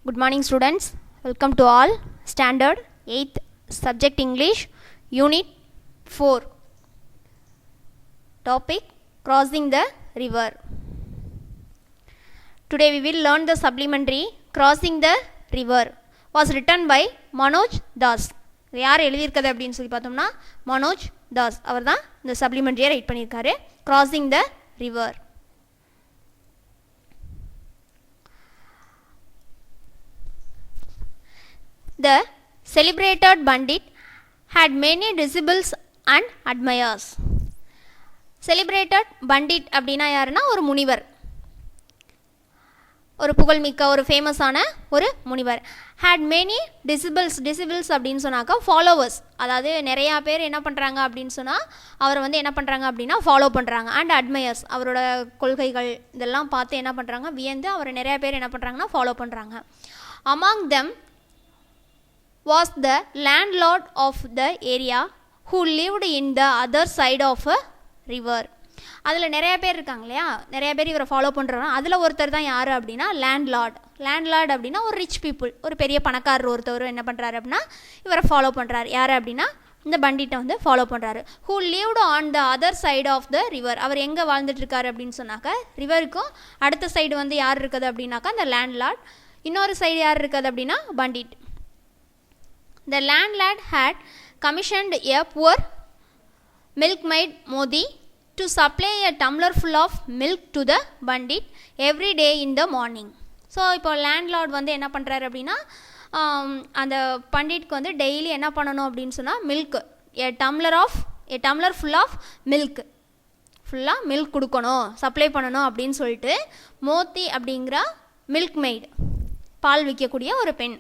Good morning students. Welcome to all. Standard 8th Subject English Unit 4. Topic Crossing the River. Today we will learn the supplementary Crossing the River was written by Manoj Das. யார் எழுதியிருக்கிறது அப்படின்னு சொல்லி பார்த்தோம்னா மனோஜ் தாஸ் அவர் தான் இந்த சப்ளிமெண்ட்ரியை right பண்ணியிருக்காரு. Crossing the River. The celebrated Pandit had many disciples and admirers. Celebrated Pandit அப்படின்னா யாருன்னா ஒரு முனிவர், ஒரு புகழ்மிக்க ஒரு ஃபேமஸான ஒரு முனிவர். had many disciples அப்படின்னு சொன்னாக்கா ஃபாலோவர்ஸ், அதாவது நிறையா பேர் என்ன பண்ணுறாங்க அப்படின்னு சொன்னால் அவரை வந்து என்ன பண்ணுறாங்க அப்படின்னா ஃபாலோ பண்ணுறாங்க. அண்ட் அட்மையர்ஸ், அவரோட கொள்கைகள் இதெல்லாம் பார்த்து என்ன பண்ணுறாங்க, வியந்து அவரை நிறையா பேர் என்ன பண்ணுறாங்கன்னா ஃபாலோ பண்ணுறாங்க. among them was the landlord of the area who lived in the other side of a river. அதில் நிறைய பேர் இருக்காங்க இல்லையா, நிறைய பேர் இவரை ஃபாலோ பண்ணுறோம். அதில் ஒருத்தர் தான் யார் அப்படின்னா லேண்ட்லார்ட். லேண்ட்லார்ட் அப்படின்னா ஒரு ரிச் பீப்புள், ஒரு பெரிய பணக்காரர் ஒருத்தர் என்ன பண்ணுறாரு அப்படின்னா இவரை ஃபாலோ பண்ணுறாரு. யார் அப்படின்னா இந்த பண்டிட்டை வந்து ஃபாலோ பண்ணுறாரு. who lived on the other side of the river. அவர் எங்கே வாழ்ந்துட்டுருக்காரு அப்படின்னு சொன்னாக்க ரிவருக்கும் அடுத்த சைடு வந்து யார் இருக்குது அப்படின்னாக்கா அந்த லேண்ட்லார்ட், இன்னொரு சைடு யார் இருக்குது அப்படின்னா Pandit. The landlord had commissioned a poor milkmaid Modi to supply a tumbler full of milk to the bandit every day in the morning. So இப்போ லேண்ட்லார்ட் வந்து என்ன பண்ணுறாரு அப்படின்னா அந்த பண்டிட்க்கு வந்து டெய்லி என்ன பண்ணணும் அப்படின்னு சொன்னால் milk, a tumbler full of milk, ஃபுல்லாக மில்க் கொடுக்கணும், சப்ளை பண்ணணும் அப்படின்னு சொல்லிட்டு மோத்தி அப்படிங்கிற மில்க் மெய்டு, பால் விற்கக்கூடிய ஒரு பெண்,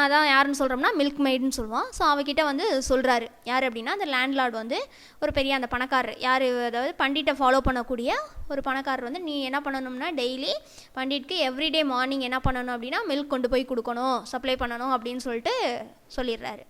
அதான் யாருன்னு சொல்கிறோம்னா மில்க் மெய்டுன்னு சொல்லுவோம். ஸோ அவகிட்ட வந்து சொல்கிறாரு. யார் அப்படின்னா அந்த லேண்ட்லார்ட் வந்து ஒரு பெரிய அந்த பணக்காரர், யார் அதாவது பண்டிட்டை ஃபாலோ பண்ணக்கூடிய ஒரு பணக்காரர் வந்து நீ என்ன பண்ணணும்னா டெய்லி பண்டிட்க்கு எவ்ரிடே மார்னிங் என்ன பண்ணணும் அப்படின்னா மில்க் கொண்டு போய் கொடுக்கணும், சப்ளை பண்ணணும் அப்படின்னு சொல்லிட்டு சொல்லிடுறாரு.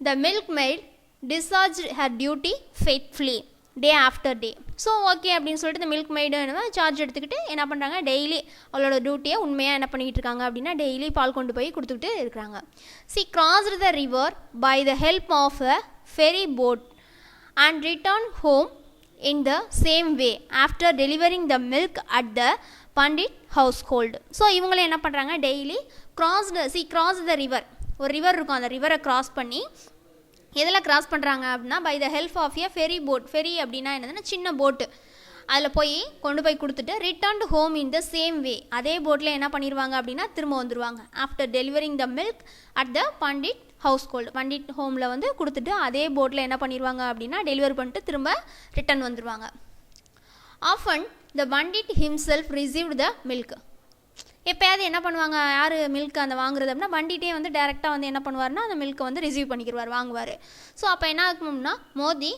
The milk made discharge her duty faithfully day after day. So okay அப்படின்னு சொல்லிட்டு இந்த மில்க் மெய்டு சார்ஜ் எடுத்துக்கிட்டு என்ன பண்ணுறாங்க, டெய்லி அவளோட டியூட்டியை உண்மையாக என்ன பண்ணிக்கிட்டு இருக்காங்க அப்படின்னா டெய்லி பால் கொண்டு போய் கொடுத்துக்கிட்டு இருக்கிறாங்க. C crossed the river by the help of a ferry boat and returned home in the same way after delivering the milk at the Pandit household. So இவங்களும் என்ன பண்ணுறாங்க, டெய்லி crossed the river, ஒரு river இருக்கும், அந்த ரிவரை cross பண்ணி எதில் cross பண்ணுறாங்க அப்படின்னா by the help of a ferry boat. Ferry அப்படின்னா என்னதுன்னா சின்ன போட்டு, அதில் போய் கொண்டு போய் கொடுத்துட்டு returned home in the same way, அதே போட்டில் என்ன பண்ணிடுவாங்க அப்படின்னா திரும்ப வந்துடுவாங்க. After delivering the milk at the Pandit household, Pandit ஹோமில் வந்து கொடுத்துட்டு அதே போட்டில் என்ன பண்ணிடுவாங்க அப்படின்னா டெலிவரி பண்ணிட்டு திரும்ப ரிட்டர்ன் வந்துடுவாங்க. Often the pundit himself received the milk. எப்போயாவது என்ன பண்ணுவாங்க, யார் மில்க் அந்த வாங்குறது அப்படின்னா பண்டிட்டே வந்து டேரெக்டாக வந்து என்ன பண்ணுவார்னா அந்த மில்க்கை வந்து ரிசீவ் பண்ணிக்கிடுவார், வாங்குவார். ஸோ அப்போ என்ன ஆகும்னா மோத்தி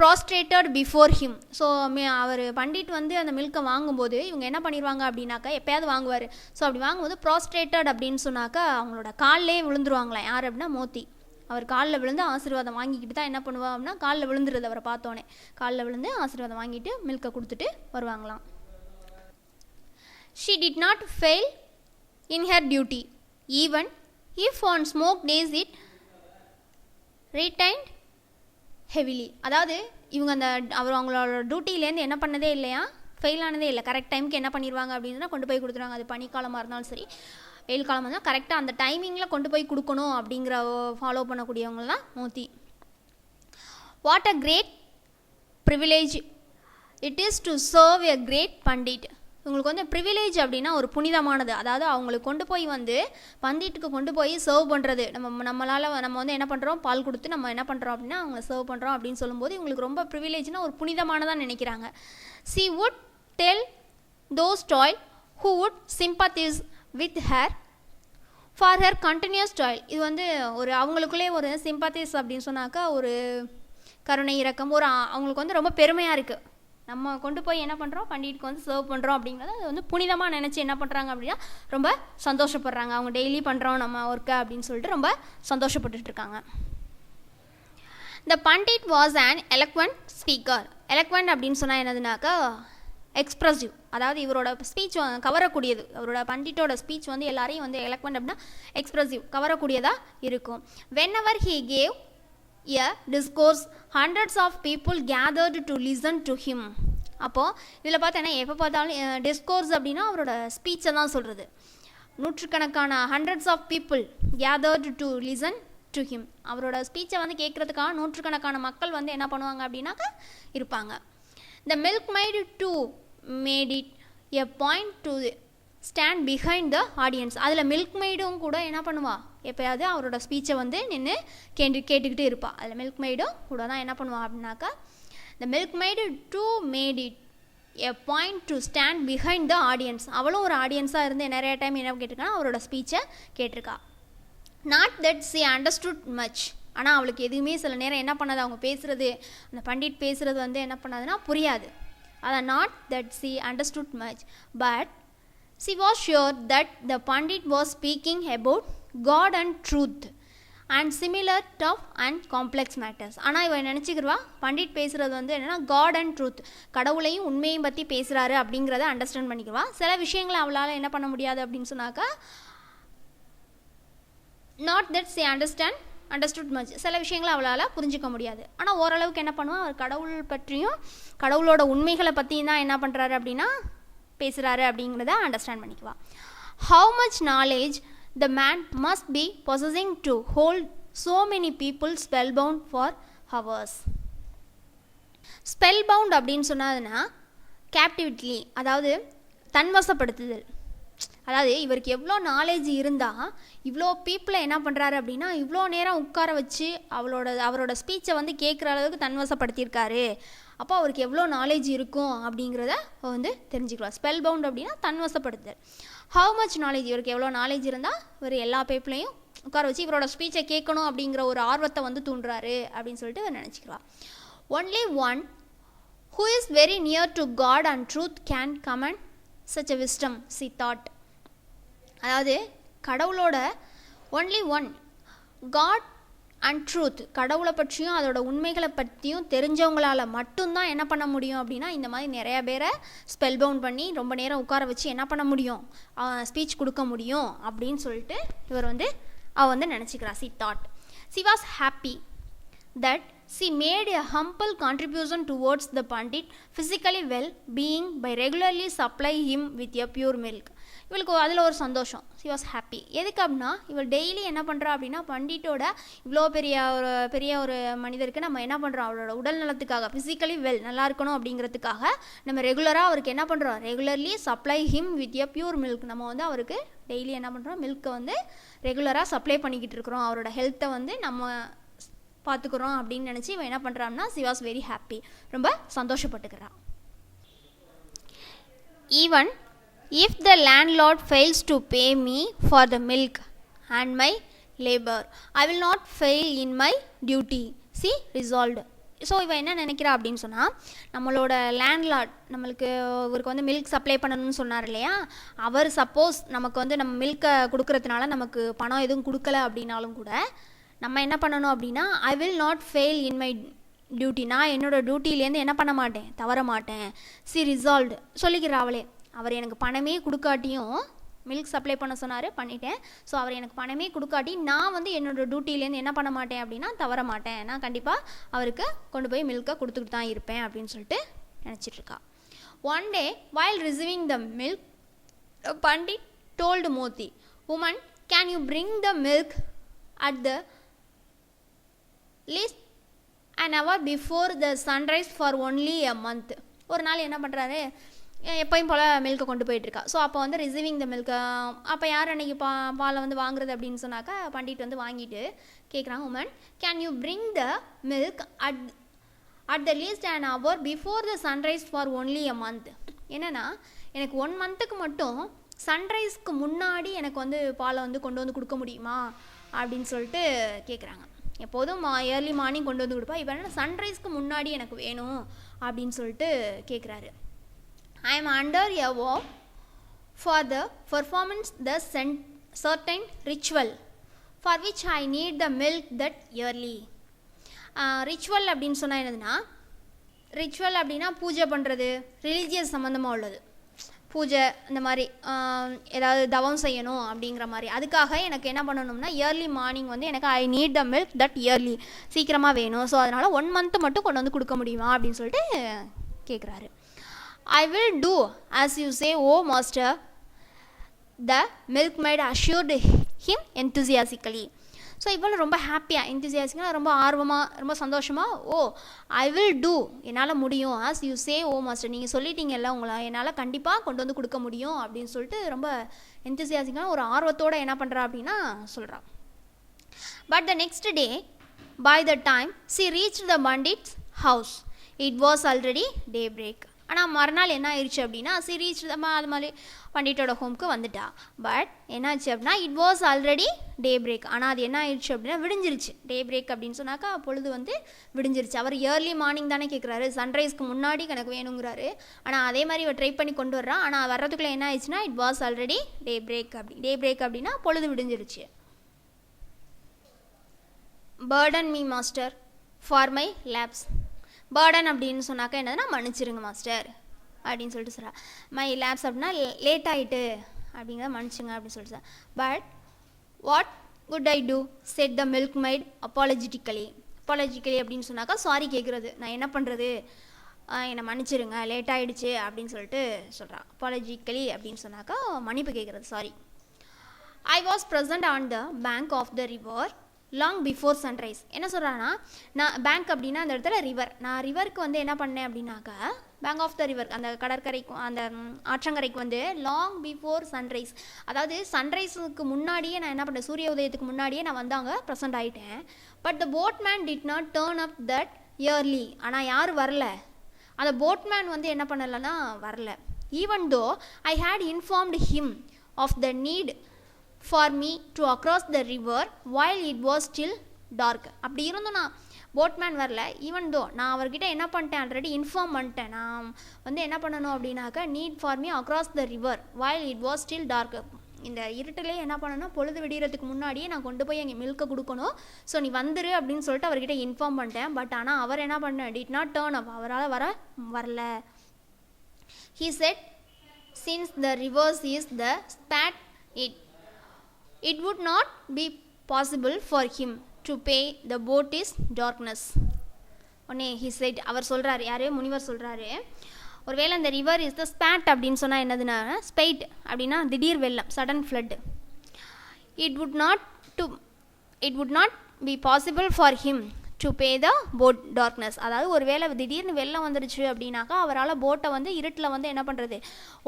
ப்ராஸ்ட்ரேட்டட் பிஃபோர் ஹிம். ஸோ அவர் பண்டிட் வந்து அந்த மில்க்கை வாங்கும்போது இவங்க என்ன பண்ணிடுவாங்க அப்படின்னாக்கா எப்போயாவது வாங்குவார். ஸோ அப்படி வாங்கும்போது ப்ராஸ்ட்ரேட்டட் அப்படின்னு சொன்னாக்கா அவங்களோட காலிலே விழுந்துருவாங்களாம். யார் அப்படின்னா மோத்தி. அவர் காலில் விழுந்து ஆசீர்வாதம் வாங்கிக்கிட்டு தான் என்ன பண்ணுவாங்க அப்படின்னா காலில் விழுந்துருது, அவரை பார்த்தோன்னே காலில் விழுந்து ஆசீர்வாதம் வாங்கிட்டு மில்க்கை கொடுத்துட்டு வருவாங்களாம். She did not fail in her duty, even if on smoke days it retained heavily. அதாவது இவங்க அந்த அவங்களோட டியூட்டிலேருந்து என்ன பண்ணதே இல்லையா, ஃபெயில் ஆனதே இல்லை. கரெக்ட் டைமுக்கு என்ன பண்ணிடுவாங்க அப்படின்னா கொண்டு போய் கொடுத்துருவாங்க. அது பனிக்காலமாக இருந்தாலும் சரி வெயில் காலமாக இருந்தால் கரெக்டாக அந்த டைமிங்கில் கொண்டு போய் கொடுக்கணும் அப்படிங்கிற ஃபாலோ பண்ணக்கூடியவங்க தான் Moti. What a great privilege it is to serve a great Pandit. உங்களுக்கு வந்து ப்ரிவிலேஜ் அப்படின்னா ஒரு புனிதமானது, அதாவது அவங்களுக்கு கொண்டு போய் வந்து பண்டிட்டுக்கு கொண்டு போய் சர்வ் பண்ணுறது. நம்மளால் நம்ம வந்து என்ன பண்ணுறோம், பால் கொடுத்து நம்ம என்ன பண்ணுறோம் அப்படின்னா அவங்கள சர்வ் பண்ணுறோம் அப்படின்னு சொல்லும்போது இவங்களுக்கு ரொம்ப ப்ரிவிலேஜ்னால் ஒரு புனிதமானதாக நினைக்கிறாங்க. She would tell those toy who would sympathise with her for her continuous toil. இது வந்து ஒரு அவங்களுக்குள்ளே ஒரு சிம்பத்தைஸ் அப்படின்னு சொன்னாக்கா ஒரு கருணை இரக்கம், ஒரு அவங்களுக்கு வந்து ரொம்ப பெருமையாக இருக்குது. நம்ம கொண்டு போய் என்ன பண்ணுறோம் பண்டிட்டுக்கு வந்து சர்வ் பண்ணுறோம் அப்படிங்கிறத அது வந்து புனிதமாக நினச்சி என்ன பண்ணுறாங்க அப்படின்னா ரொம்ப சந்தோஷப்படுறாங்க. அவங்க டெய்லி பண்ணுறோம் நம்ம ஒர்க்கை அப்படின்னு சொல்லிட்டு ரொம்ப சந்தோஷப்பட்டுருக்காங்க. த பண்டிட் வாஸ் அன் எலக்வெண்ட் ஸ்பீக்கர். எலக்வெண்ட் அப்படின்னு சொன்னால் என்னதுனாக்கா எக்ஸ்ப்ரெசிவ், அதாவது இவரோட ஸ்பீச் கவரக்கூடியது, அவரோட பண்டிட்டோட ஸ்பீச் வந்து எல்லாரையும் வந்து எலக்வெண்ட் அப்படின்னா எக்ஸ்ப்ரெசிவ் கவரக்கூடியதாக இருக்கும். whenever he gave a discourse hundreds of people gathered to listen to him. அப்போது இதில் பார்த்தோன்னா எப்போ பார்த்தாலும் டிஸ்கோர்ஸ் அப்படின்னா அவரோட ஸ்பீச்சை தான் சொல்கிறது. நூற்றுக்கணக்கான hundreds of people gathered to listen to him, அவரோட ஸ்பீச்சை வந்து கேட்குறதுக்காக நூற்றுக்கணக்கான மக்கள் வந்து என்ன பண்ணுவாங்க அப்படின்னாக்கா இருப்பாங்க. The milkmaid two made it a point to stand behind the audience. அதில் மில்க் மைடும் கூட என்ன பண்ணுவா, எப்போயாவது அவரோட ஸ்பீச்சை வந்து நின்று கேட்டுக்கிட்டு இருப்பாள். அதில் மில்க் மைடும் கூட தான் என்ன பண்ணுவா அப்படின்னாக்கா, the milkmaid two made it a point to stand behind the audience. அவளும் ஒரு ஆடியன்ஸாக இருந்து நிறைய டைம் என்ன கேட்டிருக்கான்னா அவரோட ஸ்பீச்சை கேட்டிருக்கா. Not that she understood much, ஆனால் அவளுக்கு எதுவுமே சில நேரம் என்ன பண்ணாது, அவங்க பேசுகிறது, அந்த பண்டிட் பேசுகிறது வந்து என்ன பண்ணாதுன்னா புரியாது. அதான் not that she understood much but she was sure that the pundit was speaking about God and truth and similar tough and complex matters. ஆனால் இவன் நினச்சிக்கிறவா பண்டிட் பேசுகிறது வந்து என்னென்னா காட் அண்ட் ட்ரூத், கடவுளையும் உண்மையும் பற்றி பேசுகிறாரு அப்படிங்கிறத அண்டர்ஸ்டாண்ட் பண்ணிக்குவா. சில விஷயங்களை அவளால் என்ன பண்ண முடியாது அப்படின்னு சொன்னாக்கா, not that she understood much, சில விஷயங்களை அவளால் புரிஞ்சிக்க முடியாது. ஆனால் ஓரளவுக்கு என்ன பண்ணுவான், அவர் கடவுள் பற்றியும் கடவுளோட உண்மைகளை பற்றியும் தான் என்ன பண்ணுறாரு அப்படின்னா பேசுகிறாரு அப்படிங்கிறத அண்டர்ஸ்டாண்ட் பண்ணிக்குவா. How much knowledge the man must be possessing to hold so many people spellbound for hours. spellbound அப்படின்னு சொன்னதுன்னா கேப்டிவிட்டி, அதாவது தன்வசப்படுத்துதல். அதாவது இவருக்கு எவ்வளோ நாலேஜ் இருந்தால் இவ்வளோ பீப்புளை என்ன பண்ணுறாரு அப்படின்னா இவ்வளோ நேரம் உட்கார வச்சு அவரோட ஸ்பீச்சை வந்து கேட்குற அளவுக்கு தன்வசப்படுத்தியிருக்காரு. அப்போ அவருக்கு எவ்வளோ நாலேஜ் இருக்கும் அப்படிங்கிறத வந்து தெரிஞ்சுக்கலாம். ஸ்பெல் பவுண்ட் அப்படின்னா தன்வசப்படுத்துதல். ஹவு மச் நாலேஜ், இவருக்கு எவ்வளோ நாலேஜ் இருந்தால் இவர் எல்லா பீப்புளையும் உட்கார வச்சு இவரோட ஸ்பீச்சை கேட்கணும் அப்படிங்கிற ஒரு ஆர்வத்தை வந்து தூண்டுறாரு அப்படின்னு சொல்லிட்டு அவர் நினச்சிக்கலாம். Only one who is very near to God and truth can command such a wisdom, she thought. அதாவது கடவுளோட only one, God and truth, கடவுளை பற்றியும் அதோட உண்மைகளை பற்றியும் தெரிஞ்சவங்களால் மட்டும்தான் என்ன பண்ண முடியும் அப்படின்னா இந்த மாதிரி நிறையா பேரை ஸ்பெல் பவுண்ட் பண்ணி ரொம்ப நேரம் உட்கார வச்சு என்ன பண்ண முடியும், ஸ்பீச் கொடுக்க முடியும் அப்படின்னு சொல்லிட்டு இவர் வந்து அவள் வந்து நினச்சிக்கிறா. She thought she was happy that she made a humble contribution towards the pandit physically well being by regularly supply him with a pure milk. இவளுக்கு அதில் ஒரு சந்தோஷம். she was happy. எதுக்கு அப்படின்னா இவள் டெய்லி என்ன பண்ணுறா அப்படின்னா பண்டிட்டோட இவ்வளோ பெரிய ஒரு மனிதருக்கு நம்ம என்ன பண்ணுறோம், அவரோட உடல் நலத்துக்காக ஃபிசிக்கலி வெல் நல்லா இருக்கணும் அப்படிங்கிறதுக்காக நம்ம ரெகுலராக அவருக்கு என்ன பண்ணுறோம், regularly supply him with a pure milk. நம்ம வந்து அவருக்கு டெய்லி என்ன பண்ணுறோம், மில்க்கை வந்து ரெகுலராக சப்ளை பண்ணிக்கிட்டு இருக்கிறோம், அவரோட ஹெல்த்தை வந்து நம்ம பார்த்துக்குறோம் அப்படின்னு நினச்சி இவன் என்ன பண்ணுறான்னா சி வாஸ் வெரி ஹாப்பி, ரொம்ப சந்தோஷப்பட்டுக்கிறான். Even if the landlord fails to pay me for the milk and my labour I will not fail in my duty, she resolved. So இவன் என்ன நினைக்கிறா அப்படின்னு சொன்னால் நம்மளோட லேண்ட்லார்ட் நம்மளுக்கு இவருக்கு வந்து மில்க் சப்ளை பண்ணணும்னு சொன்னார் இல்லையா, அவர் சப்போஸ் நமக்கு வந்து நம்ம மில்கை கொடுக்கறதுனால நமக்கு பணம் எதுவும் கொடுக்கல அப்படின்னாலும் கூட நம்ம என்ன பண்ணணும் அப்படின்னா ஐ will not fail in my duty, நான் என்னோடய டியூட்டிலேருந்து என்ன பண்ண மாட்டேன், தவற மாட்டேன். சி ரிசால்வ்டு சொல்லிக்கிற அவளே, அவர் எனக்கு பணமே கொடுக்காட்டியும் மில்க் சப்ளை பண்ண சொன்னார், பண்ணிட்டேன். ஸோ அவர் எனக்கு பணமே கொடுக்காட்டி நான் வந்து என்னோடய டியூட்டிலேருந்து என்ன பண்ண மாட்டேன் அப்படின்னா தவற மாட்டேன், நான் கண்டிப்பாக அவருக்கு கொண்டு போய் மில்கை கொடுத்துக்கிட்டு தான் இருப்பேன் அப்படின்னு சொல்லிட்டு நினச்சிட்ருக்கா. One day while receiving the milk, a pandit told Moti, woman, can you bring the milk at the least an hour before the sunrise for only a month. ஒரு நாள் என்ன பண்ணுறாரு, எப்போயும் போல் மில்கை கொண்டு போயிட்டுருக்கா. ஸோ அப்போ வந்து ரிசீவிங் த மில்க், அப்போ யார் அன்றைக்கி பாலை வந்து வாங்குறது அப்படின்னு சொன்னாக்கா பண்டிட் வந்து வாங்கிட்டு கேட்குறாங்க, woman can you bring the milk at the least an hour before the sunrise for only a month. என்னென்னா எனக்கு 1 மந்த்துக்கு மட்டும் சன்ரைஸ்க்கு முன்னாடி எனக்கு வந்து பாலை வந்து கொண்டு வந்து கொடுக்க முடியுமா அப்படின்னு சொல்லிட்டு கேட்குறாங்க. எப்போதும் ஏர்லி மார்னிங் கொண்டு வந்து கொடுப்பா, இப்போ என்ன சன்ரைஸ்க்கு முன்னாடி எனக்கு வேணும் அப்படின்னு சொல்லிட்டு கேட்குறாரு. I am under a vow for the performance the certain ritual for which I need the milk that yearly. Ritual அப்படின்னு சொன்னால் என்னதுன்னா ரிச்சுவல் அப்படின்னா பூஜை பண்ணுறது, ரிலீஜியஸ் சம்மந்தமாக உள்ளது. பூஜை இந்த மாதிரி ஏதாவது தவம் செய்யணும் அப்படிங்கிற மாதிரி. அதுக்காக எனக்கு என்ன பண்ணணும்னா இயர்லி மார்னிங் வந்து எனக்கு I need the milk that early, சீக்கிரமாக வேணும். ஸோ அதனால் 1 month மட்டும் கொண்டு வந்து கொடுக்க முடியுமா அப்படின்னு சொல்லிட்டு கேட்குறாரு. I will do as you say O master, the milk might assured him enthusiastically. So இவ்வளோ ரொம்ப ஹாப்பியாக என்தூசியாசிக்கலாக ரொம்ப ஆர்வமாக ரொம்ப சந்தோஷமாக, ஓ ஐ வில் டூ, என்னால் முடியும், as you say O master, நீங்கள் சொல்லிட்டீங்கல்ல உங்களை என்னால் கண்டிப்பாக கொண்டு வந்து கொடுக்க முடியும் அப்படின்னு சொல்லிட்டு ரொம்ப என்தூசியாசிக்கலாக ஒரு ஆர்வத்தோடு என்ன பண்ணுறா அப்படின்னா சொல்கிறான். But the next day by the time she reach the pundit's house it was already daybreak. ஆனால் மறுநாள் என்ன ஆயிடுச்சு அப்படின்னா சி ரீச் அது மாதிரி பண்டிட்டோட ஹோம்க்கு வந்துட்டா. பட் என்னாச்சு அப்படின்னா it was already daybreak. ஆனால் அது என்ன ஆயிடுச்சு அப்படின்னா விடிஞ்சிருச்சு. டே பிரேக் அப்படின்னு சொன்னாக்கா பொழுது வந்து விடிஞ்சிருச்சு. அவர் இயர்லி மார்னிங் தானே கேட்குறாரு, சன்ரைஸ்க்கு முன்னாடி எனக்கு வேணுங்கிறாரு. ஆனால் அதே மாதிரி இவர் ட்ரை பண்ணி கொண்டு வர்றான். ஆனால் வர்றதுக்குள்ளே என்ன ஆயிடுச்சுன்னா it was already daybreak. Daybreak அப்படின்னா பொழுது விடிஞ்சிருச்சு. Pardon me master for my lapse. Pardon அப்படின்னு சொன்னாக்கா என்னதுன்னா மன்னிச்சிருங்க மாஸ்டர் அப்படின்னு சொல்லிட்டு சொல்கிறா. மை லேப்ஸ் அப்படின்னா லேட் ஆகிட்டு அப்படிங்கிறத மன்னிச்சுங்க அப்படின்னு சொல்லிட்டு sir. But what could I do said the milk might apologetically. Apologetically அப்படின்னு சொன்னாக்கா சாரி கேட்குறது. நான் என்ன பண்ணுறது, என்னை மன்னிச்சிருங்க லேட் ஆகிடுச்சு அப்படின்னு சொல்லிட்டு சொல்கிறா. அப்பாலஜிக்கலி அப்படின்னு சொன்னாக்கா மன்னிப்பு கேட்குறது, sorry. I was present on the bank of the river long before sunrise. என்ன சொல்கிறான்னா நான் பேங்க் அப்படின்னா அந்த இடத்துல ரிவர், நான் ரிவருக்கு வந்து என்ன பண்ணேன் அப்படின்னாக்கா பேங்க் ஆஃப் த ரிவர் அந்த கடற்கரைக்கும் அந்த ஆற்றங்கரைக்கு வந்து லாங் பிஃபோர் சன்ரைஸ், அதாவது சன்ரைஸுக்கு முன்னாடியே நான் என்ன பண்ணேன், சூரிய உதயத்துக்கு முன்னாடியே நான் வந்து அங்கே ப்ரெசென்ட் ஆகிட்டேன். But the boatman did not turn up that early. ஆனால் யார் வரல, அந்த போட்மேன் வந்து என்ன பண்ணலைன்னா வரல. Even though I had informed him of the need for me to across the river while it was still dark. அப்படி இருந்தும் நான் போட்மேன் வரல. ஈவன் தோ நான் அவர்கிட்ட என்ன பண்ணிட்டேன், ஆல்ரெடி இன்ஃபார்ம் பண்ணிட்டேன், நான் வந்து என்ன பண்ணணும் அப்படின்னாக்கா need for me across the river while it was still dark. இந்த இருட்டிலே என்ன பண்ணணும், பொழுது விடிகிறதுக்கு முன்னாடியே நான் கொண்டு போய் எங்கள் மில்கை கொடுக்கணும், ஸோ நீ வந்துரு அப்படின்னு சொல்லிட்டு அவர்கிட்ட இன்ஃபார்ம் பண்ணிட்டேன். பட் ஆனால் அவர் என்ன பண்ண, டிட் நாட் டேர்ன் அப், அவரால் வரல. He set since the reverse is the spade it would not be possible for him to pay the boat is darkness. உடனே he said, அவர் சொல்கிறாரு, யார் முனிவர் சொல்கிறாரு, ஒருவேளை இந்த ரிவர் இஸ் த ஸ்பேட் அப்படின்னு சொன்னால் என்னதுன்னா ஸ்பெயிட் அப்படின்னா திடீர் வெள்ளம், sudden flood. it would not be possible for him to pay the boat darkness. அதாவது ஒரு வேளை திடீர்னு வெள்ளம் வந்துருச்சு அப்படின்னாக்கா அவரால் போட்டை வந்து இருட்டில் வந்து என்ன பண்ணுறது,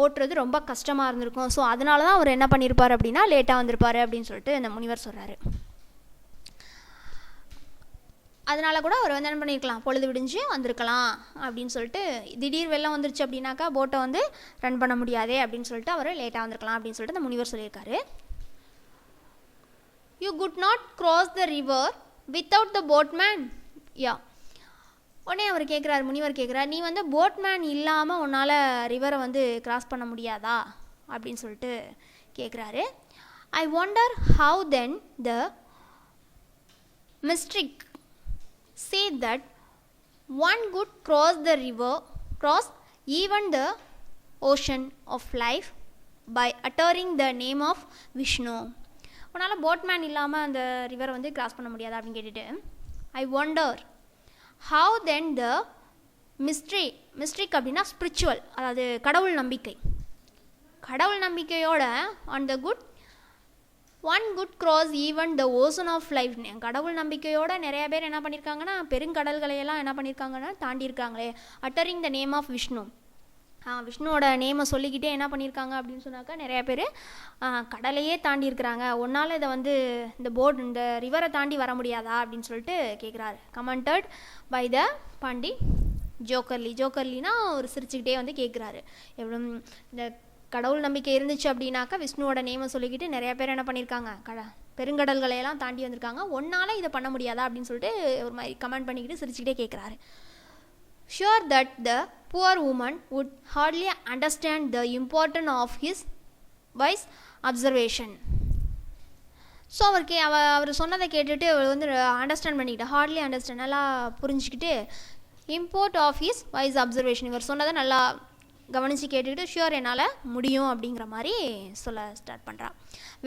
ஓட்டுறது ரொம்ப கஷ்டமாக இருந்திருக்கும். ஸோ அதனால தான் அவர் என்ன பண்ணியிருப்பார் அப்படின்னா லேட்டாக வந்திருப்பார் அப்படின்னு சொல்லிட்டு இந்த முனிவர் சொல்கிறாரு. அதனால கூட அவர் வந்து என்ன பண்ணியிருக்கலாம், பொழுது விடிஞ்சு வந்திருக்கலாம் அப்படின்னு சொல்லிட்டு, திடீர் வெள்ளம் வந்துருச்சு அப்படின்னாக்கா போட்டை வந்து ரன் பண்ண முடியாதே அப்படின்னு சொல்லிட்டு அவர் லேட்டாக வந்திருக்கலாம் அப்படின்னு சொல்லிட்டு இந்த முனிவர் சொல்லியிருக்காரு. You could not cross the river without the boatman. Yeah, உடனே அவர் கேட்குறாரு, முனிவர் கேட்குறாரு, நீ வந்து போட்மேன் இல்லாமல் உன்னால் ரிவரை வந்து கிராஸ் பண்ண முடியாதா அப்படின்னு சொல்லிட்டு கேட்குறாரு. I wonder how then the mystic say that one could cross even the ocean of life by uttering the name of Vishnu. உன்னால் போட்மேன் இல்லாமல் அந்த ரிவரை வந்து கிராஸ் பண்ண முடியாதா அப்படின்னு கேட்டுட்டு, ஐ ஒண்டர் ஹவு தென் த மிஸ்ட்ரிக் அப்படின்னா ஸ்பிரிச்சுவல், அதாவது கடவுள் நம்பிக்கையோட on the one could cross even the ocean of life. கடவுள் நம்பிக்கையோட நிறைய பேர் என்ன பண்ணியிருக்காங்கன்னா பெருங்கடல்களையெல்லாம் என்ன பண்ணியிருக்காங்கன்னா தாண்டியிருக்காங்களே. Uttering the name of Vishnu, விஷ்ணுவோட நேமை சொல்லிக்கிட்டே என்ன பண்ணியிருக்காங்க அப்படின்னு சொன்னாக்கா நிறையா பேர் கடலையே தாண்டி இருக்கிறாங்க. ஒன்றால் இதை வந்து இந்த ரிவரை தாண்டி வர முடியாதா அப்படின்னு சொல்லிட்டு கேட்குறாரு. கமெண்டட் பை த பண்டிட் ஜோக்கர்லினா ஒரு சிரிச்சுக்கிட்டே வந்து கேட்குறாரு. எவ்வளோ இந்த கடவுள் நம்பிக்கை இருந்துச்சு அப்படின்னாக்கா விஷ்ணுவோட நேமை சொல்லிக்கிட்டு நிறையா பேர் என்ன பண்ணியிருக்காங்க, பெருங்கடல்களையெல்லாம் தாண்டி வந்திருக்காங்க. ஒன்றால் இதை பண்ண முடியாதா அப்படின்னு சொல்லிட்டு ஒரு மாதிரி கமெண்ட் பண்ணிக்கிட்டு சிரிச்சுக்கிட்டே கேட்குறாரு. Sure that the poor woman would hardly understand the importance of his wise observation. So அவர் சொன்னதை கேட்டுட்டு அவர் வந்து அண்டர்ஸ்டாண்ட் பண்ணிக்கிட்டு, ஹார்ட்லி அண்டர்ஸ்டாண்ட், நல்லா புரிஞ்சுக்கிட்டு, import of his wise observation. இவர் சொன்னதை நல்லா கவனித்து கேட்டுக்கிட்டு ஷியோர் என்னால் முடியும் அப்படிங்கிற மாதிரி சொல்ல ஸ்டார்ட் பண்ணுறான்.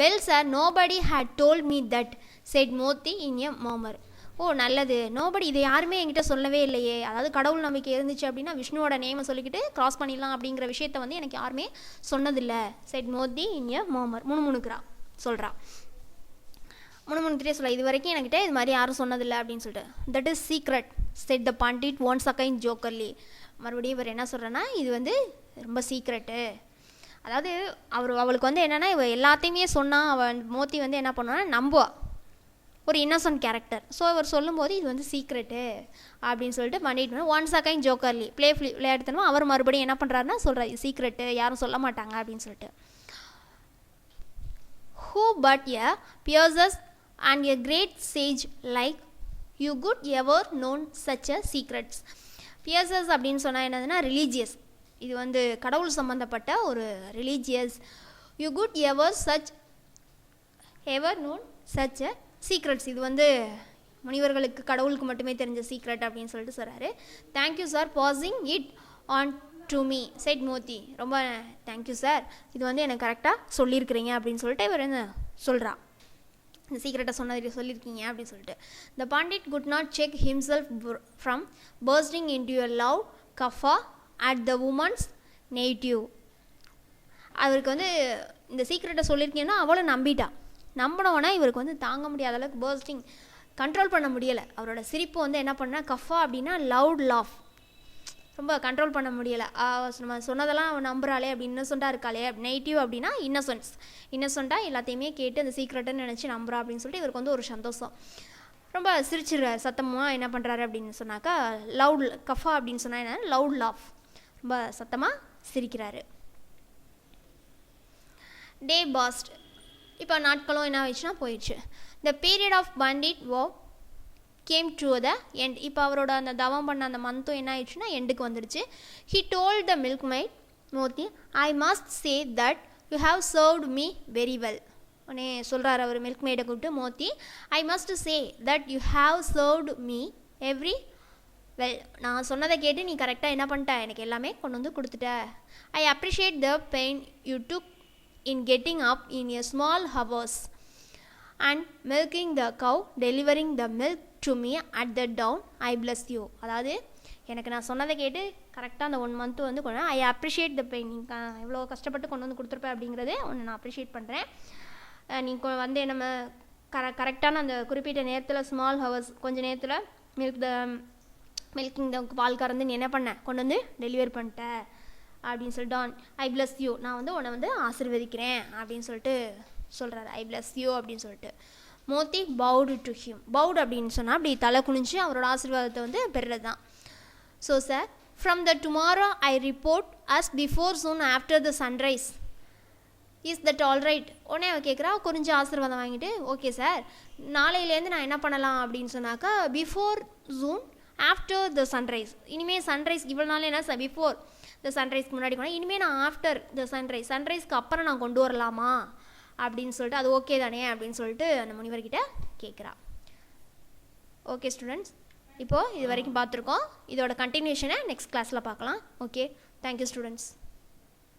Well sir, nobody had told me that said Moti in a moment. ஓ நல்லது, நோபடி இதை யாருமே என்கிட்ட சொல்லவே இல்லையே. அதாவது கடவுள் நம்பிக்கை இருந்துச்சு அப்படின்னா விஷ்ணுவோட நேமை சொல்லிக்கிட்டு கிராஸ் பண்ணிடலாம் அப்படிங்கிற விஷயத்த வந்து எனக்கு யாருமே சொன்னதில்லை. Set Moti in a மோமர். முணுமுணுக்கிறா சொல்கிறா. முணுமுணுத்துட்டே சொல்ல, இது வரைக்கும் என்கிட்ட இது மாதிரி யாரும் சொன்னதில்லை அப்படின்னு சொல்லிட்டு. That is secret said the Pandit once again jokingly. மறுபடியும் இவர் என்ன சொல்கிறேன்னா, இது வந்து ரொம்ப சீக்ரெட்டு. அதாவது அவளுக்கு வந்து என்னென்னா, இவள் எல்லாத்தையுமே சொன்னால் அவள் மோத்தி வந்து என்ன பண்ணுவான்னா நம்புவா, ஒரு இன்னசென்ட் கேரக்டர். ஸோ அவர் சொல்லும்போது இது வந்து சீக்ரெட்டு அப்படின்னு சொல்லிட்டு பண்ணிட்டு ஒன்ஸ் அகைன் ஜோக்கர்லி விளையாடுத்தனமா அவர் மறுபடியும் என்ன பண்ணுறாருன்னா சொல்கிறார், இது சீக்ரெட்டு, யாரும் சொல்ல மாட்டாங்க அப்படின்னு சொல்லிட்டு. Who but a pious and a great sage like you could ever known such a secrets. Pious அப்படின்னு சொன்னால் என்னதுன்னா ரிலீஜியஸ். இது வந்து கடவுள் சம்மந்தப்பட்ட ஒரு religious. You could ever known such a secrets. இது வந்து முனிவர்களுக்கு கடவுளுக்கு மட்டுமே தெரிஞ்ச சீக்ரெட் அப்படின்னு சொல்லிட்டு சொல்கிறாரு. Thank you sir passing it on to me said Moti. ரொம்ப தேங்க்யூ சார், இது வந்து எனக்கு கரெக்டாக சொல்லியிருக்கிறீங்க அப்படின்னு சொல்லிட்டு இவர் என்ன சொல்கிறா, இந்த சீக்ரெட்டை சொன்னது சொல்லியிருக்கீங்க அப்படின்னு சொல்லிட்டு. The pandit could not check himself from bursting in to your love guffaw at the woman's native. அவருக்கு வந்து இந்த சீக்ரெட்டை சொல்லியிருக்கீங்கன்னா அவளும் நம்பினோன்னா இவருக்கு வந்து தாங்க முடியாத அளவுக்கு பர்ஸ்டிங் கண்ட்ரோல் பண்ண முடியலை. அவரோட சிரிப்பு வந்து என்ன பண்ணா, கஃபா அப்படின்னா லவுட் லாஃப், ரொம்ப கண்ட்ரோல் பண்ண முடியலை. நம்ம சொன்னதெல்லாம் அவன் நம்புறாளே அப்படி இன்னசென்ட்டாக இருக்காளே. நெய்டிவ் அப்படின்னா இன்னசென்ட்டாக எல்லாத்தையுமே கேட்டு அந்த சீக்ரெட்டுன்னு நினச்சி நம்புறா அப்படின்னு சொல்லிட்டு இவருக்கு வந்து ஒரு சந்தோஷம். ரொம்ப சிரிச்சிடுற சத்தமாக என்ன பண்ணுறாரு அப்படின்னு சொன்னாக்கா, லவுட் கஃபா அப்படின்னு சொன்னால் என்ன, லவுட் லாஃப், ரொம்ப சத்தமாக சிரிக்கிறாரு. Day passed. இப்போ நாட்களும் என்ன ஆயிடுச்சுன்னா போயிடுச்சு. The period of pundit vow came to the end. இப்போ அவரோட அந்த தவம் பண்ண அந்த மந்த்தும் என்ன ஆயிடுச்சுன்னா எண்டுக்கு வந்துடுச்சு. He told the milk maid Moti, I must say that you have served me very well. உடனே சொல்கிறார் அவர் மில்க் மெய்டை கூப்பிட்டு, Moti I must say that you have served me every well. நான் சொன்னதை கேட்டு நீ கரெக்டாக என்ன பண்ணிட்ட, எனக்கு எல்லாமே கொண்டு வந்து கொடுத்துட்ட. I appreciate the pain you took in getting up in a small hours and milking the cow, delivering the milk to me at the dawn. I bless you. அதாவது எனக்கு நான் சொன்னதை கேட்டு கரெக்டாக அந்த 1 month வந்து கொண்டு ஐ அப்ரிஷியேட் த பெயின். நீ எவ்வளோ கஷ்டப்பட்டு கொண்டு வந்து கொடுத்துருப்பேன் அப்படிங்கிறதே ஒன்று நான் அப்ரிஷியேட் பண்ணுறேன். நீ வந்து நம்ம கரெக்டான அந்த குறிப்பிட்ட நேரத்தில் ஸ்மால் ஹவர்ஸ் கொஞ்சம் நேரத்தில் மில்கிங் த பால் கறந்து நீ என்ன பண்ண கொண்டு வந்து டெலிவரி பண்ணிட்ட அப்படின்னு சொல்லிட்டு ஐ பிளஸ் யூ, நான் வந்து உன்னை வந்து ஆசீர்வதிக்கிறேன் அப்படின்னு சொல்லிட்டு சொல்கிறாரு. ஐ பிளஸ் யூ அப்படின்னு சொல்லிட்டு. மோத்தி பவுடு டு ஹிம். பவுட் அப்படின்னு சொன்னால் அப்படி தலை குனிஞ்சு அவரோட ஆசீர்வாதத்தை வந்து பெறுறது தான். So sir, from the tomorrow I report as before soon after the sunrise. Is that all right? உடனே அவள் கேட்குறா, குறிஞ்சி ஆசீர்வாதம் வாங்கிட்டு, ஓகே சார், நாளையிலேருந்து நான் என்ன பண்ணலாம் அப்படின்னு சொன்னாக்கா, before June after the sunrise. இனிமேல் சன்ரைஸ் இவ்வளோ நாள் என்ன சார் பிஃபோர் த சன்ரைஸ்க்கு முன்னாடி போனால், இனிமேல் நான் ஆஃப்டர் த சன்ரைஸ்க்கு அப்புறம் நான் கொண்டு வரலாமா அப்படின்னு சொல்லிட்டு, அது ஓகே தானே அப்படின்னு சொல்லிட்டு அந்த முனிவர்கிட்ட கேட்குறா. ஓகே ஸ்டூடெண்ட்ஸ், இப்போது இது வரைக்கும் பார்த்துருக்கோம். இதோட கண்டினியூஷனை நெக்ஸ்ட் கிளாஸில் பார்க்கலாம். Okay, thank you students.